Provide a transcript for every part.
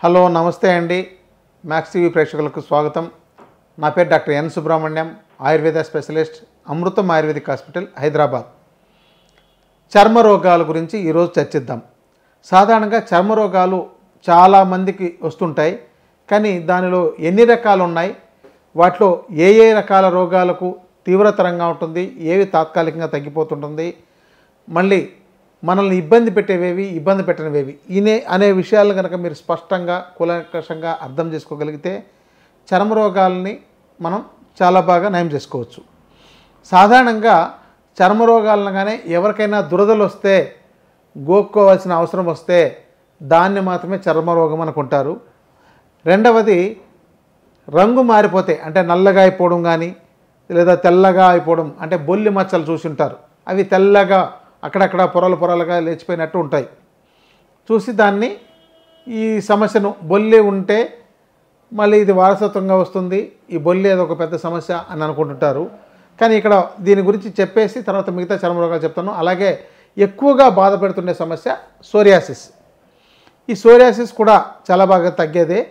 Hello నమస్తే అండి. Max TV ప్రేక్షకులకు స్వాగతం. నా పేరు doctor N Subrahmanyam, ayurveda specialist, Amrutham ayurvedic hospital, Hyderabad. చర్మ రోగాల గురించి ఈరోజు చర్చిద్దాం. సాధారణంగా చర్మ రోగాలు చాలామందికి వస్తుంటాయి, కానీ దానిలో ఎన్ని రకాలు ఉన్నాయి, వాటిలో ఏ ఏ రకాల రోగాలకు తీవ్రతరంగా ఉంటుంది, ఏవి తాత్కాలికంగా తగ్గిపోతుంటుంది, మళ్ళీ మనల్ని ఇబ్బంది పెట్టేవేవి, ఇబ్బంది పెట్టనివేవి అనే విషయాలు కనుక మీరు స్పష్టంగా కూలంకషంగా అర్థం చేసుకోగలిగితే చర్మ రోగాలని మనం చాలా బాగా నయం చేసుకోవచ్చు. సాధారణంగా చర్మ రోగాలనగానే ఎవరికైనా దురదలు వస్తే, గోక్కోవాల్సిన అవసరం వస్తే దాన్ని మాత్రమే చర్మ రోగం అనుకుంటారు. రెండవది, రంగు మారిపోతే అంటే నల్లగా అయిపోవడం కానీ లేదా తెల్లగా అయిపోవడం, అంటే బొల్లి మచ్చలు చూసి ఉంటారు. అవి తెల్లగా అక్కడక్కడ పొరలుగా లేచిపోయినట్టు ఉంటాయి. చూసి దాన్ని ఈ సమస్యను బొల్లి ఉంటే మళ్ళీ ఇది వారసత్వంగా వస్తుంది, ఈ బొల్లి అది ఒక పెద్ద సమస్య అని అనుకుంటుంటారు. కానీ ఇక్కడ దీని గురించి చెప్పేసి తర్వాత మిగతా చర్మ రోగాలు చెప్తాను. అలాగే ఎక్కువగా బాధపెడుతుండే సమస్య సోరియాసిస్. ఈ సోరియాసిస్ కూడా చాలా బాగా తగ్గేదే.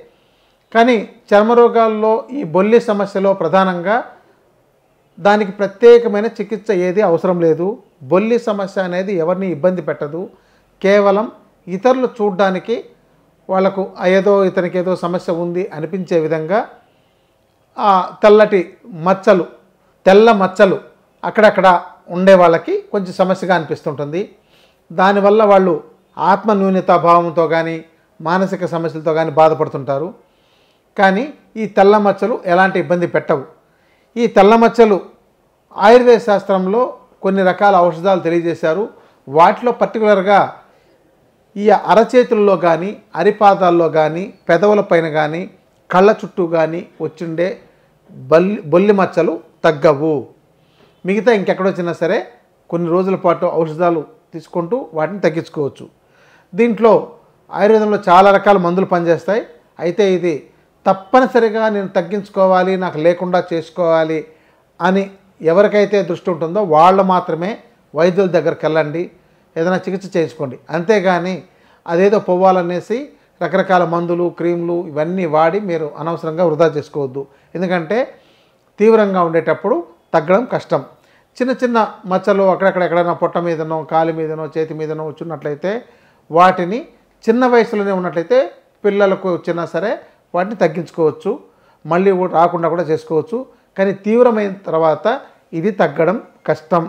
కానీ చర్మ రోగాల్లో ఈ బొల్లి సమస్యలో ప్రధానంగా దానికి ప్రత్యేకమైన చికిత్స ఏది అవసరం లేదు. బొల్లి సమస్య అనేది ఎవరిని ఇబ్బంది పెట్టదు. కేవలం ఇతరులు చూడడానికి వాళ్లకు ఏదో ఇతనికి ఏదో సమస్య ఉంది అనిపించే విధంగా తెల్ల మచ్చలు అక్కడక్కడ ఉండే వాళ్ళకి కొంచెం సమస్యగా అనిపిస్తుంటుంది. దానివల్ల వాళ్ళు ఆత్మన్యూనతాభావంతో కానీ మానసిక సమస్యలతో కానీ బాధపడుతుంటారు. కానీ ఈ తెల్ల మచ్చలు ఎలాంటి ఇబ్బంది పెట్టవు. ఈ తెల్ల మచ్చలు ఆయుర్వేద శాస్త్రంలో కొన్ని రకాల ఔషధాలు తెలియజేశారు. వాటిలో పర్టికులర్గా ఈ అరచేతుల్లో కానీ, అరిపాదాల్లో కానీ, పెదవుల పైన కానీ, కళ్ళ చుట్టూ కానీ వచ్చిండే బొల్లి మచ్చలు తగ్గవు. మిగతా ఇంకెక్కడొచ్చినా సరే కొన్ని రోజుల పాటు ఔషధాలు తీసుకుంటూ వాటిని తగ్గించుకోవచ్చు. దీంట్లో ఆయుర్వేదంలో చాలా రకాల మందులు పనిచేస్తాయి. అయితే ఇది తప్పనిసరిగా నేను తగ్గించుకోవాలి, నాకు లేకుండా చేసుకోవాలి అని ఎవరికైతే దృష్టి ఉంటుందో వాళ్ళు మాత్రమే వైద్యుల దగ్గరికి వెళ్ళండి, ఏదైనా చికిత్స చేయించుకోండి. అంతేగాని అదేదో పోవాలనేసి రకరకాల మందులు, క్రీములు ఇవన్నీ వాడి మీరు అనవసరంగా వృధా చేసుకోవద్దు. ఎందుకంటే తీవ్రంగా ఉండేటప్పుడు తగ్గడం కష్టం. చిన్న చిన్న మచ్చలు అక్కడక్కడ ఎక్కడైనా పొట్ట మీదనో, కాలి మీదనో, చేతి మీదనో వచ్చినట్లయితే వాటిని చిన్న వయసులోనే ఉన్నట్లయితే పిల్లలకు వచ్చినా సరే వాటిని తగ్గించుకోవచ్చు, మళ్ళీ రాకుండా కూడా చేసుకోవచ్చు. కానీ తీవ్రమైన తర్వాత ఇది తగ్గడం కష్టం.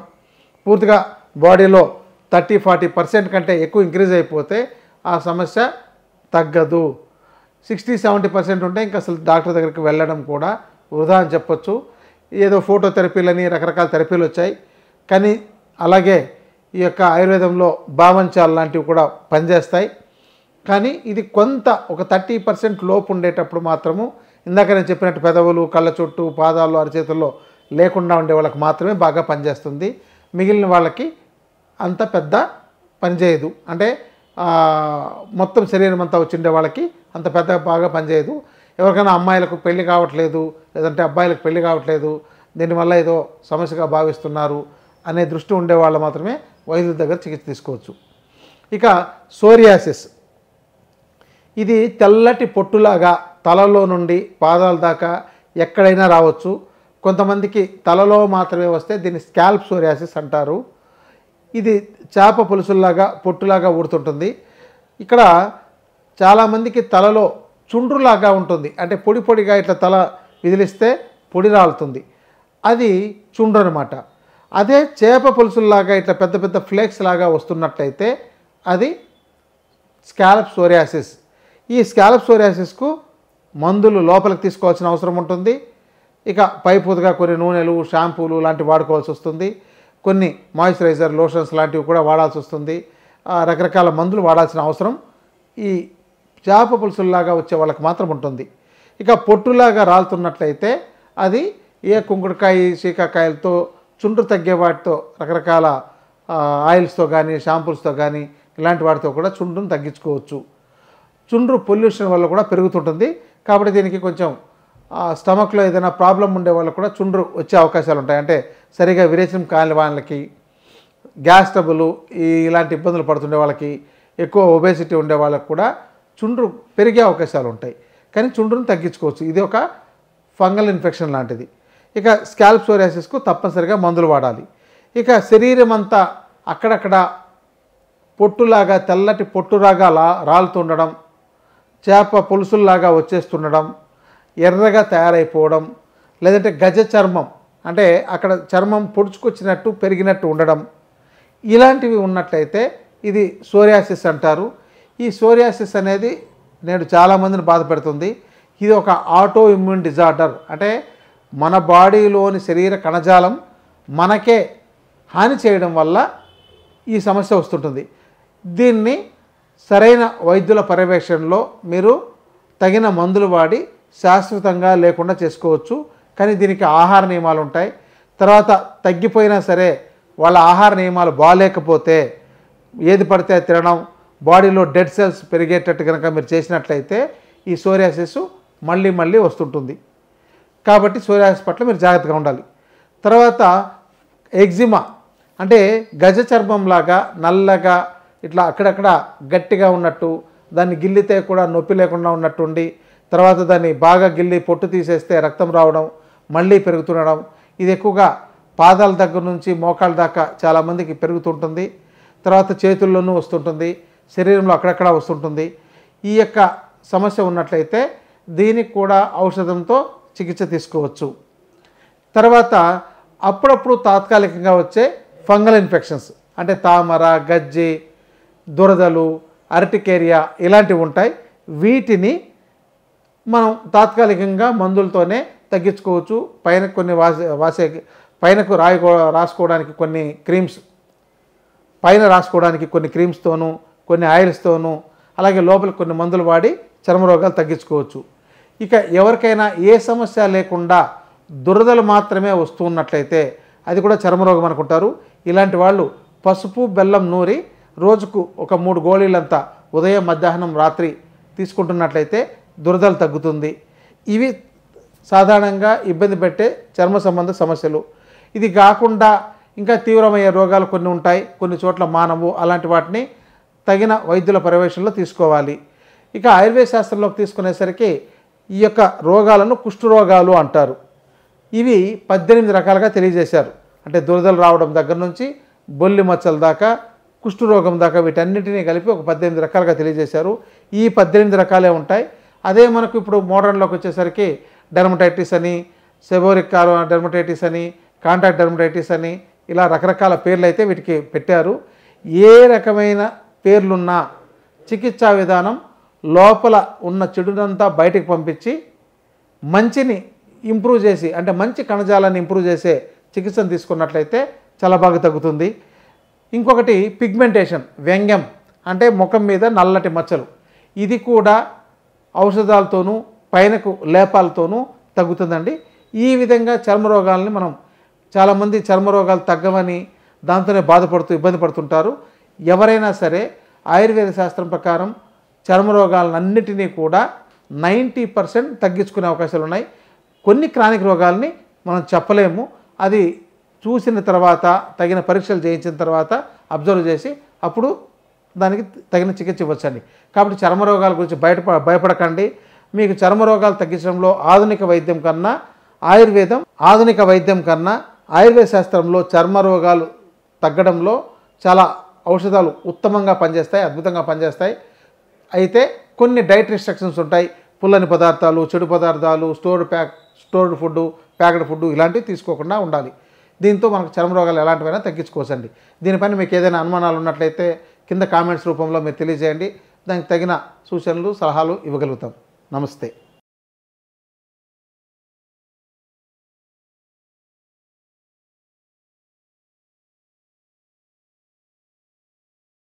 పూర్తిగా బాడీలో 30-40% కంటే ఎక్కువ ఇంక్రీజ్ అయిపోతే ఆ సమస్య తగ్గదు. 60-70% ఉంటే ఇంకా అసలు డాక్టర్ దగ్గరికి వెళ్ళడం కూడా వృధా అని చెప్పొచ్చు. ఏదో ఫోటోథెరపీలని రకరకాల థెరపీలు వచ్చాయి. కానీ అలాగే ఈ యొక్క ఆయుర్వేదంలో భావంచాలు లాంటివి కూడా పనిచేస్తాయి. కానీ ఇది కొంత ఒక 30% లోపు ఉండేటప్పుడు మాత్రము, ఇందాక నేను చెప్పినట్టు పెదవులు, కళ్ళ చుట్టూ, పాదాలు, అరచేతుల్లో లేకుండా ఉండే వాళ్ళకి మాత్రమే బాగా పనిచేస్తుంది. మిగిలిన వాళ్ళకి అంత పెద్ద పనిచేయదు. అంటే మొత్తం శరీరం అంతా వచ్చిండే వాళ్ళకి అంత పెద్ద బాగా పనిచేయదు. ఎవరికైనా అమ్మాయిలకు పెళ్లి కావట్లేదు, లేదంటే అబ్బాయిలకు పెళ్లి కావట్లేదు, దీనివల్ల ఏదో సమస్యగా భావిస్తున్నారు అనే దృష్టి ఉండే వాళ్ళు మాత్రమే వైద్యుల దగ్గర చికిత్స తీసుకోవచ్చు. ఇక సోరియాసిస్, ఇది తెల్లటి పొట్టులాగా తలలో నుండి పాదాల దాకా ఎక్కడైనా రావచ్చు. కొంతమందికి తలలో మాత్రమే వస్తే దీన్ని స్కాల్ప్ సోరియాసిస్ అంటారు. ఇది చేప పులుసుల్లాగా పొట్టులాగా ఊడుతుంటుంది. ఇక్కడ చాలామందికి తలలో చుండ్రులాగా ఉంటుంది. అంటే పొడి పొడిగా ఇట్లా తల విదిలిస్తే పొడి రాలుతుంది, అది చుండ్రు అనమాట. అదే చేప పులుసుల్లాగా ఇట్లా పెద్ద పెద్ద ఫ్లేక్స్ లాగా వస్తున్నట్లయితే అది స్కాల్ప్ సోరియాసిస్. ఈ స్కాల్ప్ సోరియాసిస్కు మందులు లోపలికి తీసుకోవాల్సిన అవసరం ఉంటుంది. ఇక పైపూతగా కొన్ని నూనెలు, షాంపూలు లాంటివి వాడుకోవాల్సి వస్తుంది. కొన్ని మాయిశ్చరైజర్, లోషన్స్ లాంటివి కూడా వాడాల్సి వస్తుంది. రకరకాల మందులు వాడాల్సిన అవసరం ఈ చేప పులుసుల్లాగా వచ్చే వాళ్ళకి మాత్రం ఉంటుంది. ఇక పొట్టులాగా రాలుతున్నట్లయితే అది ఏ కుంకుడుకాయ, శీకాకాయలతో, చుండ్రు తగ్గే వాటితో, రకరకాల ఆయిల్స్తో కానీ, షాంపూస్తో కానీ ఇలాంటి వాటితో కూడా చుండ్రును తగ్గించుకోవచ్చు. చుండ్రు పొల్యూషన్ వల్ల కూడా పెరుగుతుంటుంది. కాబట్టి దీనికి కొంచెం స్టమక్లో ఏదైనా ప్రాబ్లం ఉండే వాళ్ళకు కూడా చుండ్రు వచ్చే అవకాశాలు ఉంటాయి. అంటే సరిగా విరేచనం కాని వాళ్ళకి, గ్యాస్ ట్రబుల్ ఇలాంటి ఇబ్బందులు పడుతుండే వాళ్ళకి, ఎక్కువ ఒబేసిటీ ఉండే వాళ్ళకు కూడా చుండ్రు పెరిగే అవకాశాలు ఉంటాయి. కానీ చుండ్రును తగ్గించుకోవచ్చు. ఇది ఒక ఫంగల్ ఇన్ఫెక్షన్ లాంటిది. ఇక స్కాల్ప్ సోరియాసిస్కు తప్పనిసరిగా మందులు వాడాలి. ఇక శరీరం అంతా అక్కడక్కడ పొట్టులాగా తెల్లటి పొట్టులాగా రాలుతుండడం, చేప పులుసుల్లాగా వచ్చేస్తుండడం, ఎర్రగా తయారైపోవడం, లేదంటే గజ చర్మం అంటే అక్కడ చర్మం పొడుచుకొచ్చినట్టు పెరిగినట్టు ఉండడం, ఇలాంటివి ఉన్నట్లయితే ఇది సోరియాసిస్ అంటారు. ఈ సోరియాసిస్ అనేది నేడు చాలామందిని బాధ పెడుతుంది. ఇది ఒక ఆటో ఇమ్యూన్ డిజార్డర్. అంటే మన బాడీలోని శరీర కణజాలం మనకే హాని చేయడం వల్ల ఈ సమస్య వస్తుంటుంది. దీన్ని సరైన వైద్యుల పర్యవేక్షణలో మీరు తగిన మందులు వాడి శాశ్వతంగా లేకుండా చేసుకోవచ్చు. కానీ దీనికి ఆహార నియమాలు ఉంటాయి. తర్వాత తగ్గిపోయినా సరే వాళ్ళ ఆహార నియమాలు బాగాలేకపోతే ఏది పడితే తినడం, బాడీలో డెడ్ సెల్స్ పెరిగేటట్టు కనుక మీరు చేసినట్లయితే ఈ సోరియాసిస్ మళ్ళీ మళ్ళీ వస్తుంటుంది. కాబట్టి సోరియాసిస్ పట్ల మీరు జాగ్రత్తగా ఉండాలి. తర్వాత ఎగ్జిమా అంటే గజ చర్మంలాగా నల్లగా ఇట్లా అక్కడక్కడ గట్టిగా ఉన్నట్టు, దాన్ని గిల్లితే కూడా నొప్పి లేకుండా ఉన్నట్టుండి, తర్వాత దాన్ని బాగా గిల్లి పొట్టు తీసేస్తే రక్తం రావడం, మళ్ళీ పెరుగుతుండడం, ఇది ఎక్కువగా పాదాల దగ్గర నుంచి మోకాళ్ళ దాకా చాలామందికి పెరుగుతుంటుంది. తర్వాత చేతుల్లోనూ వస్తుంటుంది, శరీరంలో అక్కడక్కడ వస్తుంటుంది. ఈ యొక్క సమస్య ఉన్నట్లయితే దీనికి కూడా ఔషధంతో చికిత్స తీసుకోవచ్చు. తర్వాత అప్పుడప్పుడు తాత్కాలికంగా వచ్చే ఫంగల్ ఇన్ఫెక్షన్స్ అంటే తామర, గజ్జి, దురదలు, అరటికేరియా ఇలాంటివి ఉంటాయి. వీటిని మనం తాత్కాలికంగా మందులతోనే తగ్గించుకోవచ్చు. పైన కొన్ని పైనకు రాసుకోవడానికి కొన్ని క్రీమ్స్, పైన రాసుకోవడానికి కొన్ని క్రీమ్స్తోనూ కొన్ని ఆయిల్స్తోనూ అలాగే లోపలికి కొన్ని మందులు వాడి చర్మ రోగాలు తగ్గించుకోవచ్చు. ఇక ఎవరికైనా ఏ సమస్య లేకుండా దురదలు మాత్రమే వస్తూ ఉన్నట్లయితే అది కూడా చర్మరోగం అనుకుంటారు. ఇలాంటి వాళ్ళు పసుపు బెల్లం నూరి రోజుకు ఒక 3 గోళీలంతా ఉదయం మధ్యాహ్నం రాత్రి తీసుకుంటున్నట్లయితే దురదలు తగ్గుతుంది. ఇవి సాధారణంగా ఇబ్బంది పెట్టే చర్మ సంబంధ సమస్యలు. ఇది కాకుండా ఇంకా తీవ్రమయ్యే రోగాలు కొన్ని ఉంటాయి, కొన్ని చోట్ల మానవు. అలాంటి వాటిని తగిన వైద్యుల పర్యవేక్షణలో తీసుకోవాలి. ఇక ఆయుర్వేద శాస్త్రంలోకి తీసుకునేసరికి ఈ యొక్క రోగాలను కుష్ఠరోగాలు అంటారు. ఇవి 18 రకాలుగా తెలియజేశారు. అంటే దురదలు రావడం దగ్గర నుంచి బొల్లి మచ్చల దాకా కుష్ఠరోగం దాకా వీటన్నిటినీ కలిపి ఒక 18 రకాలుగా తెలియజేశారు. ఈ 18 రకాలే ఉంటాయి. అదే మనకు ఇప్పుడు మోడర్న్లోకి వచ్చేసరికి డెర్మటైటిస్ అని, సెబోరిక్ డెర్మటైటిస్ అని, కాంటాక్ట్ డెర్మటైటిస్ అని ఇలా రకరకాల పేర్లు అయితే వీటికి పెట్టారు. ఏ రకమైన పేర్లున్నా చికిత్సా విధానం లోపల ఉన్న చెడునంతా బయటకు పంపించి మంచిని ఇంప్రూవ్ చేసి అంటే మంచి కణజాలాన్ని ఇంప్రూవ్ చేసే చికిత్సను తీసుకున్నట్లయితే చాలా బాగా తగ్గుతుంది. ఇంకొకటి పిగ్మెంటేషన్, వ్యంగ్యం అంటే ముఖం మీద నల్లటి మచ్చలు. ఇది కూడా ఔషధాలతోనూ పైనకు లేపాలతోనూ తగ్గుతుందండి. ఈ విధంగా చర్మ రోగాలని మనం చాలామంది చర్మ రోగాలు తగ్గవని దాంతోనే బాధపడుతూ ఇబ్బంది పడుతుంటారు. ఎవరైనా సరే ఆయుర్వేద శాస్త్రం ప్రకారం చర్మ రోగాలన్నిటినీ కూడా 90% తగ్గించుకునే అవకాశాలు ఉన్నాయి. కొన్ని క్రానిక్ రోగాల్ని మనం చెప్పలేము. అది చూసిన తర్వాత తగిన పరీక్షలు చేయించిన తర్వాత అబ్జర్వ్ చేసి అప్పుడు దానికి తగిన చికిత్స ఇవ్వచ్చండి. కాబట్టి చర్మ రోగాల గురించి భయపడకండి. మీకు చర్మ రోగాలు తగ్గించడంలో ఆధునిక వైద్యం కన్నా ఆయుర్వేద శాస్త్రంలో చర్మ రోగాలు తగ్గడంలో చాలా ఔషధాలు ఉత్తమంగా పనిచేస్తాయి, అద్భుతంగా పనిచేస్తాయి. అయితే కొన్ని డైట్ రిస్ట్రిక్షన్స్ ఉంటాయి. పుల్లని పదార్థాలు, చెడు పదార్థాలు, స్టోర్డ్ ఫుడ్, ప్యాక్డ్ ఫుడ్ ఇలాంటివి తీసుకోకుండా ఉండాలి. దీంతో మనకు చర్మ రోగాలు ఎలాంటివైనా తగ్గించుకోవచ్చండి. దీనిపైన మీకు ఏదైనా అనుమానాలు ఉన్నట్లయితే కింద కామెంట్స్ రూపంలో మీరు తెలియజేయండి. దానికి తగిన సూచనలు, సలహాలు ఇవ్వగలుగుతాం. నమస్తే.